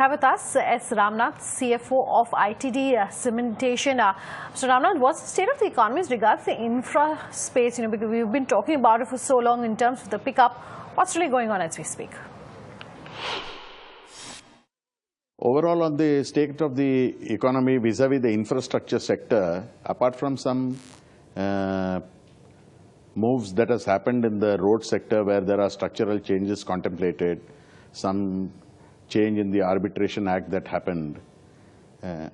have with us S. Ramnath, CFO of ITD Cementation. Mr. Ramnath, what's the state of the economy as regards the infra space? Because we've been talking about it for so long in terms of the pickup. What's really going on as we speak? Overall, on the state of the economy vis-a-vis the infrastructure sector, apart from some moves that has happened in the road sector where there are structural changes contemplated, some change in the Arbitration Act that happened.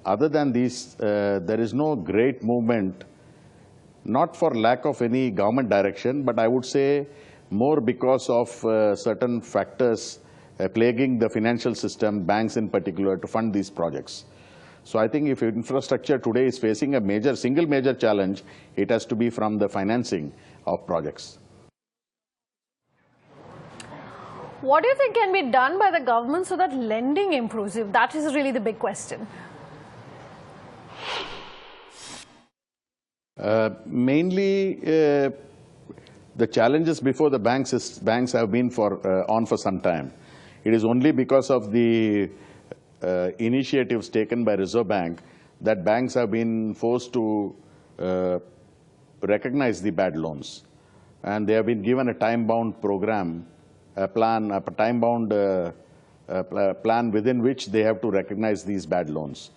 Other than these, there is no great movement, not for lack of any government direction, but I would say more because of certain factors plaguing the financial system, banks in particular, to fund these projects. So I think if infrastructure today is facing a single major challenge, it has to be from the financing of projects. What do you think can be done by the government so that lending improves? That is really the big question. Mainly, the challenges before the banks have been on for some time. It is only because of the initiatives taken by Reserve Bank that banks have been forced to recognize the bad loans. And they have been given a time-bound program, a time-bound plan within which they have to recognize these bad loans.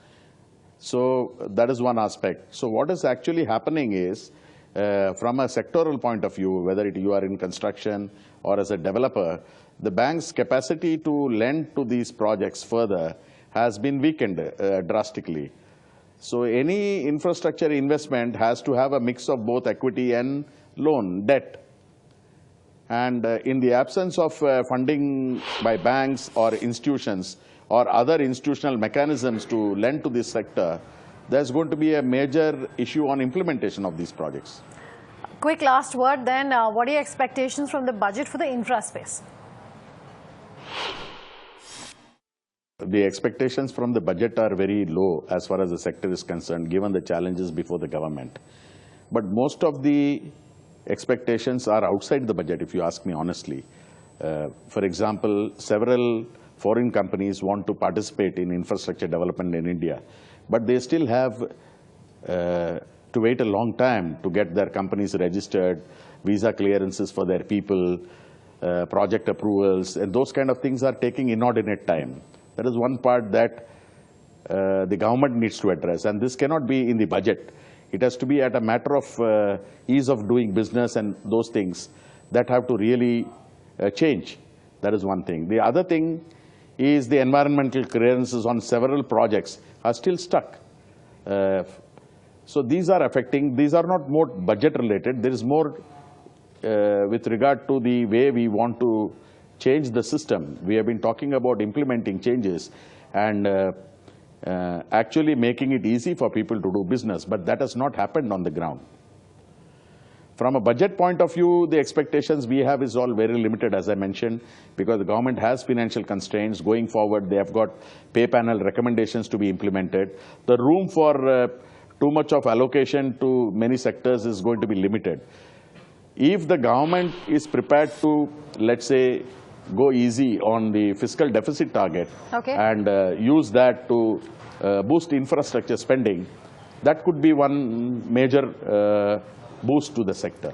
So that is one aspect. So what is actually happening is, from a sectoral point of view, whether you are in construction or as a developer, the bank's capacity to lend to these projects further has been weakened drastically. So any infrastructure investment has to have a mix of both equity and loan, debt. And in the absence of funding by banks or institutions or other institutional mechanisms to lend to this sector, there's going to be a major issue on implementation of these projects. Quick last word then, what are your expectations from the budget for the infra space? The expectations from the budget are very low as far as the sector is concerned, given the challenges before the government. But most of the expectations are outside the budget, if you ask me honestly. For example, several foreign companies want to participate in infrastructure development in India, but they still have to wait a long time to get their companies registered, visa clearances for their people, project approvals, and those kind of things are taking inordinate time. That is one part that the government needs to address, and this cannot be in the budget. It has to be at a matter of ease of doing business and those things that have to really change. That is one thing. The other thing is the environmental clearances on several projects are still stuck. So these are affecting, these are not more budget related, there is more with regard to the way we want to change the system. We have been talking about implementing changes and actually making it easy for people to do business, but that has not happened on the ground. From a budget point of view, the expectations we have is all very limited, as I mentioned, because the government has financial constraints. Going forward, they have got pay panel recommendations to be implemented. The room for too much of allocation to many sectors is going to be limited. If the government is prepared to, let's say, go easy on the fiscal deficit target and use that to boost infrastructure spending, that could be one major boost to the sector.